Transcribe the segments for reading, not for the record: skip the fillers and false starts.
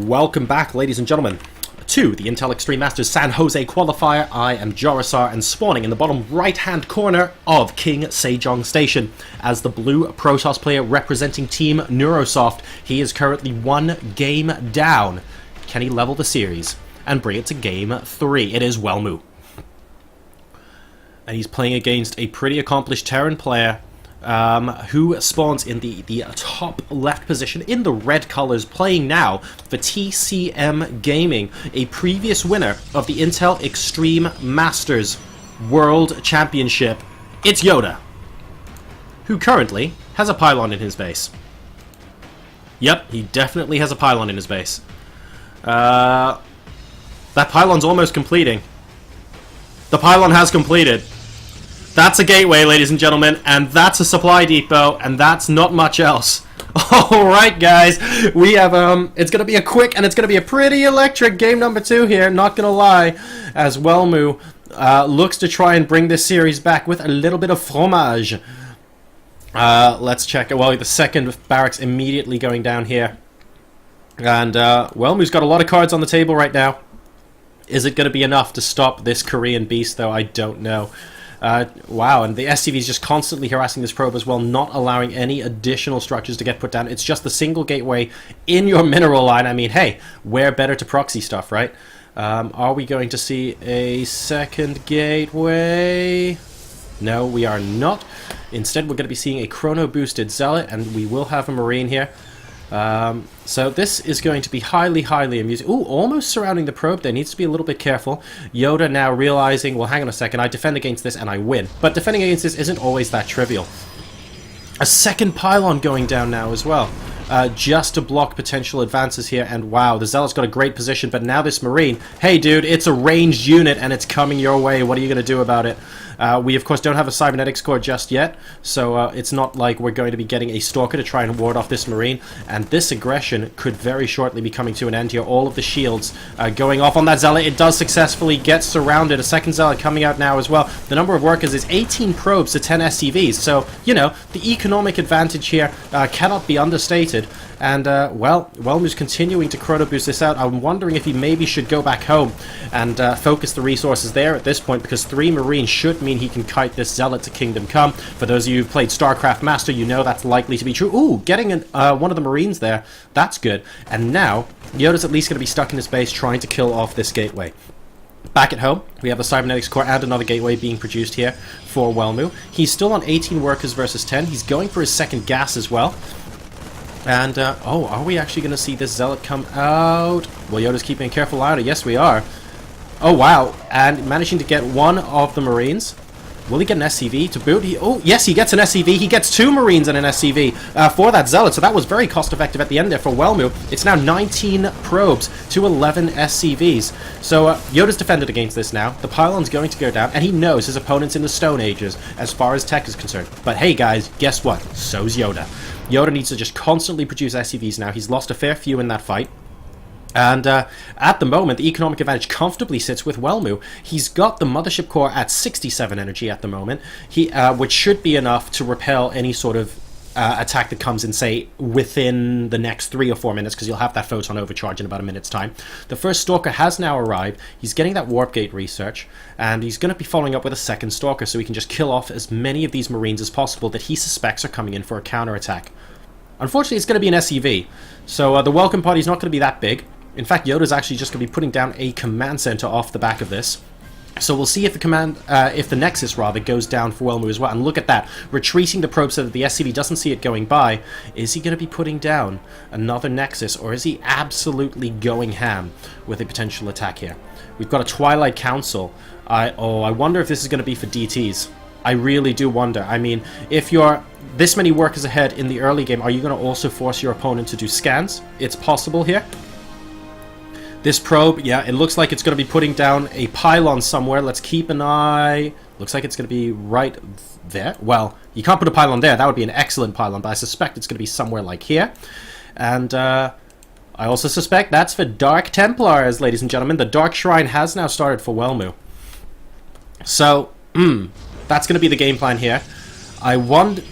Welcome back, ladies and gentlemen, to the Intel Extreme Masters San Jose Qualifier. I am JoRoSaR, and spawning in the bottom right-hand corner of King Sejong Station as the blue Protoss player representing Team Neurosoft. He is currently one game down. Can he level the series and bring it to game 3? It is WelMu. And he's playing against a pretty accomplished Terran player who spawns in the top left position in the red colors, playing now for TCM Gaming, a previous winner of the Intel Extreme Masters World Championship. It's YoDa, who currently has a pylon in his base. Yep, he definitely has a pylon in his base. That pylon's almost completing. The pylon has completed. That's a gateway, ladies and gentlemen, and that's a supply depot, and that's not much else. Alright, guys, we have, it's going to be a quick, and it's going to be a pretty electric game number 2 here, not going to lie, as WelMu looks to try and bring this series back with a little bit of fromage. Let's check it. Well, the second barracks immediately going down here. And, WelMu's got a lot of cards on the table right now. Is it going to be enough to stop this Korean beast, though? I don't know. Wow, and the SCV is just constantly harassing this probe as well, not allowing any additional structures to get put down. It's just the single gateway in your mineral line. I mean, hey, where better to proxy stuff, right? Are we going to see a second gateway? No, we are not. Instead, we're going to be seeing a chrono-boosted Zealot, and we will have a Marine here. So this is going to be highly amusing. Ooh, almost surrounding the probe there. Needs to be a little bit careful. YoDa now realizing, well, hang on a second, I defend against this and I win. But defending against this isn't always that trivial. A second pylon going down now as well. Just to block potential advances here. And wow, the Zealot's got a great position, but now this Marine, hey dude, it's a ranged unit and it's coming your way. What are you going to do about it? We, of course, don't have a cybernetics core just yet, so it's not like we're going to be getting a Stalker to try and ward off this Marine, and this aggression could very shortly be coming to an end here. All of the shields going off on that Zealot. It does successfully get surrounded. A second Zealot coming out now as well. The number of workers is 18 probes to 10 SCVs, so, you know, the economic advantage here cannot be understated. And, well, WelMu's continuing to chrono boost this out. I'm wondering if he maybe should go back home and focus the resources there at this point, because 3 Marines should mean he can kite this Zealot to Kingdom Come. For those of you who've played StarCraft Master, you know that's likely to be true. Ooh, getting one of the Marines there. That's good. And now, YoDa's at least going to be stuck in his base trying to kill off this gateway. Back at home, we have a cybernetics core and another gateway being produced here for WelMu. He's still on 18 workers versus 10. He's going for his second gas as well. And, oh, are we actually going to see this Zealot come out? Well, YoDa's keeping a careful eye on it. Yes, we are. Oh, wow. And managing to get one of the Marines. Will he get an SCV to boot? Oh, yes, he gets an SCV. He gets 2 Marines and an SCV for that Zealot. So that was very cost-effective at the end there for WelMu. It's now 19 probes to 11 SCVs. So YoDa's defended against this now. The pylon's going to go down, and he knows his opponent's in the Stone Ages as far as tech is concerned. But hey, guys, guess what? So's YoDa. YoDa needs to just constantly produce SCVs now. He's lost a fair few in that fight. And at the moment, the economic advantage comfortably sits with WelMu. He's got the Mothership Core at 67 energy at the moment, which should be enough to repel any sort of attack that comes in, say, within the next 3 or 4 minutes, because you'll have that Photon overcharge in about a minute's time. The first Stalker has now arrived. He's getting that Warp Gate research, and he's going to be following up with a second Stalker so he can just kill off as many of these Marines as possible that he suspects are coming in for a counterattack. Unfortunately, it's going to be an SCV, so the welcome party's not going to be that big. In fact, YoDa's actually just going to be putting down a command center off the back of this. So we'll see if the Nexus rather goes down for WelMu as well. And look at that, retreating the probe so that the SCV doesn't see it going by. Is he going to be putting down another Nexus, or is he absolutely going ham with a potential attack here? We've got a Twilight Council. I wonder if this is going to be for DTs. I really do wonder. I mean, if you're this many workers ahead in the early game, are you going to also force your opponent to do scans? It's possible here. This probe, yeah, it looks like it's going to be putting down a pylon somewhere. Let's keep an eye. Looks like it's going to be right there. Well, you can't put a pylon there. That would be an excellent pylon, but I suspect it's going to be somewhere like here. And I also suspect that's for Dark Templars, ladies and gentlemen. The Dark Shrine has now started for WelMu. So, that's going to be the game plan here. I wonder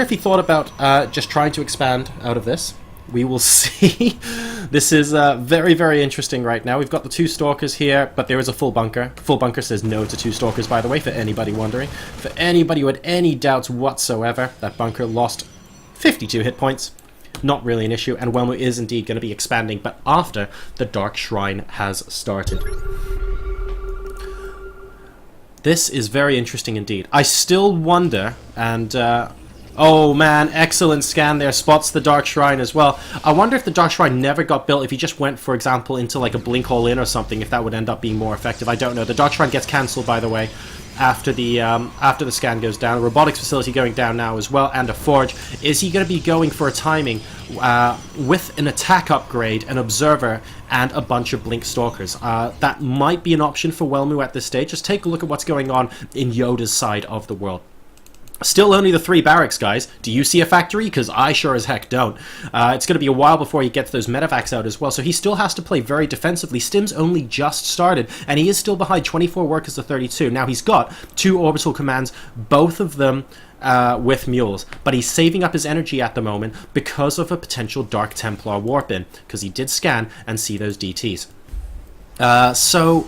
if he thought about just trying to expand out of this. We will see. This is very, very interesting right now. We've got the 2 Stalkers here, but there is a full bunker. Full bunker says no to 2 Stalkers, by the way, for anybody wondering. For anybody who had any doubts whatsoever, that bunker lost 52 hit points. Not really an issue, and YoDa is indeed going to be expanding, but after the Dark Shrine has started. This is very interesting indeed. I still wonder, and oh man, excellent scan there, spots the Dark Shrine as well. I wonder if the Dark Shrine never got built, if he just went, for example, into like a Blink All-In or something, if that would end up being more effective. I don't know. The Dark Shrine gets cancelled, by the way, after the scan goes down. A robotics facility going down now as well, and a forge. Is he going to be going for a timing with an attack upgrade, an observer, and a bunch of blink stalkers? That might be an option for YoDa at this stage. Just take a look at what's going on in YoDa's side of the world. Still only the 3 barracks, guys. Do you see a factory? Because I sure as heck don't. It's going to be a while before he gets those medevacs out as well, so he still has to play very defensively. Stim's only just started, and he is still behind 24 workers to 32. Now, he's got 2 orbital commands, both of them with mules, but he's saving up his energy at the moment because of a potential Dark Templar warp-in, because he did scan and see those DTs. So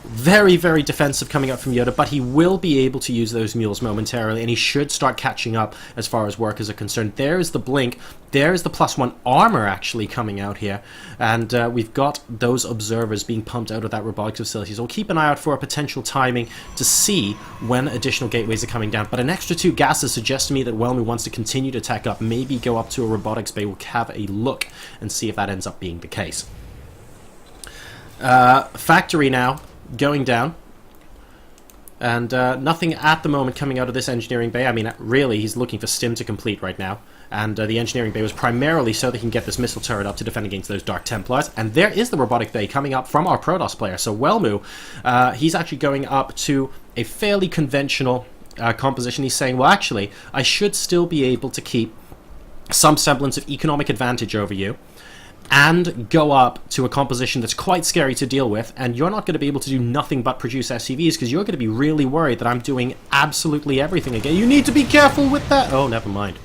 very, very defensive coming up from YoDa, but he will be able to use those mules momentarily, and he should start catching up as far as workers are concerned. There's the blink. There's the +1 armor actually coming out here, and we've got those observers being pumped out of that robotics facility. So we'll keep an eye out for a potential timing to see when additional gateways are coming down. But an extra 2 gases suggest to me that YoDa wants to continue to attack up, maybe go up to a robotics bay. We'll have a look and see if that ends up being the case. Factory now going down, and nothing at the moment coming out of this engineering bay. I mean, really, he's looking for Stim to complete right now, and the engineering bay was primarily so they can get this missile turret up to defend against those Dark Templars. And there is the robotic bay coming up from our Protoss player. So YoDa, he's actually going up to a fairly conventional composition. He's saying, well, actually, I should still be able to keep some semblance of economic advantage over you, and go up to a composition that's quite scary to deal with, and you're not going to be able to do nothing but produce SCVs, because you're going to be really worried that I'm doing absolutely everything again. You need to be careful with that! Oh, never mind.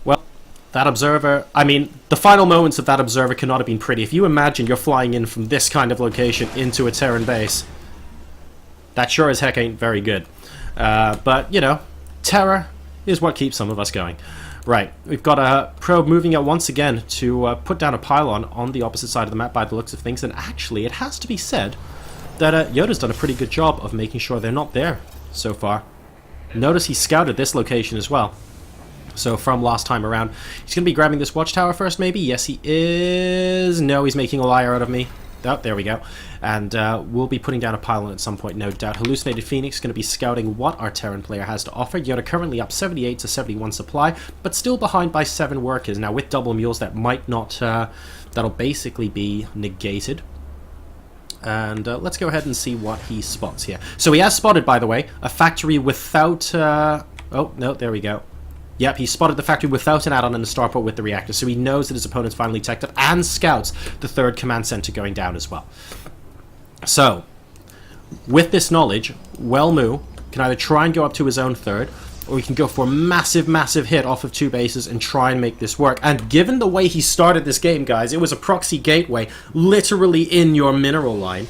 Well, that observer, I mean, the final moments of that observer cannot have been pretty. If you imagine you're flying in from this kind of location into a Terran base, that sure as heck ain't very good. But, you know, terror is what keeps some of us going. Right, we've got a probe moving out once again to put down a pylon on the opposite side of the map by the looks of things, and actually it has to be said that YoDa's done a pretty good job of making sure they're not there so far. Notice he scouted this location as well. So from last time around, he's going to be grabbing this watchtower first maybe? Yes he is. No, he's making a liar out of me. Oh, there we go. And we'll be putting down a pylon at some point, no doubt. Hallucinated Phoenix is going to be scouting what our Terran player has to offer. YoDa currently up 78 to 71 supply, but still behind by 7 workers. Now, with double mules, that might not... that'll basically be negated. And let's go ahead and see what he spots here. So he has spotted, by the way, a factory without... oh, no, there we go. Yep, he spotted the factory without an add-on and a starport with the reactor, so he knows that his opponent's finally teched up, and scouts the 3rd command center going down as well. So, with this knowledge, YoDa can either try and go up to his own 3rd, or he can go for a massive, massive hit off of 2 bases and try and make this work. And given the way he started this game, guys, it was a proxy gateway, literally in your mineral line.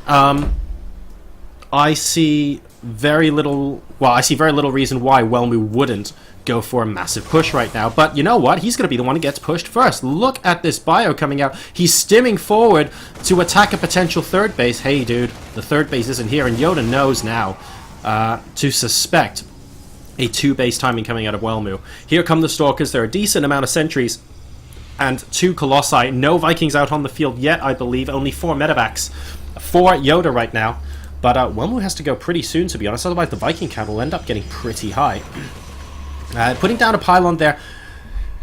I see very little... Well, I see very little reason why YoDa wouldn't go for a massive push right now. But you know what? He's going to be the one who gets pushed first. Look at this bio coming out. He's stimming forward to attack a potential 3rd base. Hey, dude, the 3rd base isn't here. And YoDa knows now to suspect a 2-base timing coming out of YoDa. Here come the Stalkers. There are a decent amount of sentries and 2 Colossi. No Vikings out on the field yet, I believe. Only 4 medevacs for YoDa right now. But YoDa has to go pretty soon, to be honest. Otherwise, the Viking count will end up getting pretty high. Putting down a pylon there.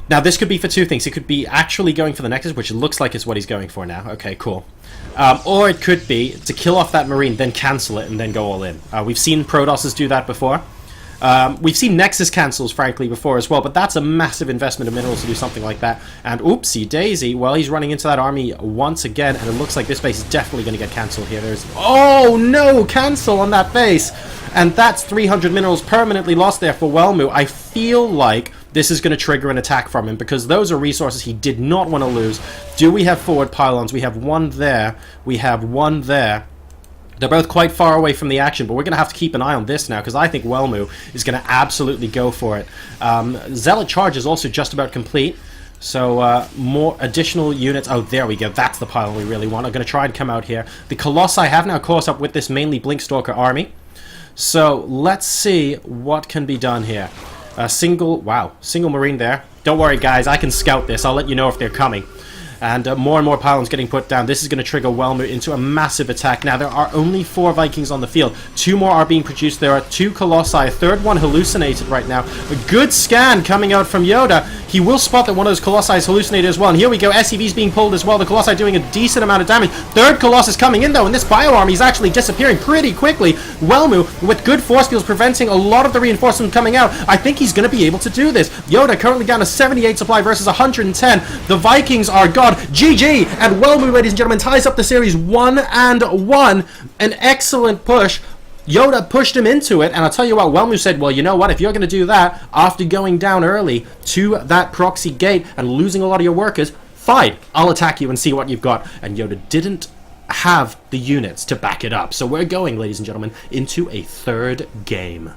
Now, this could be for 2 things. It could be actually going for the Nexus, which looks like it's what he's going for now. Okay, cool. Or it could be to kill off that Marine, then cancel it, and then go all in. We've seen Protosses do that before. We've seen Nexus cancels, frankly, before as well, but that's a massive investment of minerals to do something like that. And oopsie daisy, well, he's running into that army once again, and it looks like this base is definitely going to get cancelled here. There's... Oh, no! Cancel on that base! And that's 300 minerals permanently lost there for YoDa. I feel like this is going to trigger an attack from him, because those are resources he did not want to lose. Do we have forward pylons? We have one there. We have one there. They're both quite far away from the action, but we're going to have to keep an eye on this now, because I think YoMu is going to absolutely go for it. Zealot charge is also just about complete. So, more additional units. Oh, there we go. That's the pylon we really want. I'm going to try and come out here. The Colossi have now caught up with this mainly Blinkstalker army. So, let's see what can be done here. Single Marine there. Don't worry, guys. I can scout this. I'll let you know if they're coming. And more pylons getting put down. This is going to trigger YoMu into a massive attack. Now, there are only 4 Vikings on the field. 2 more are being produced. There are 2 Colossi. A third one hallucinated right now. A good scan coming out from YoDa. He will spot that one of those Colossi is hallucinated as well. And here we go. SCV's being pulled as well. The Colossi doing a decent amount of damage. Third Colossus coming in, though. And this Bio Army is actually disappearing pretty quickly. YoMu, with good force fields, preventing a lot of the reinforcements coming out. I think he's going to be able to do this. YoDa currently down to 78 supply versus 110. The Vikings are gone. GG, and YoMu, ladies and gentlemen, ties up the series 1-1. An excellent push. YoDa pushed him into it, and I'll tell you what, YoMu said, well, you know what, if you're going to do that after going down early to that proxy gate and losing a lot of your workers, fine, I'll attack you and see what you've got. And YoDa didn't have the units to back it up. So we're going, ladies and gentlemen, into a third game.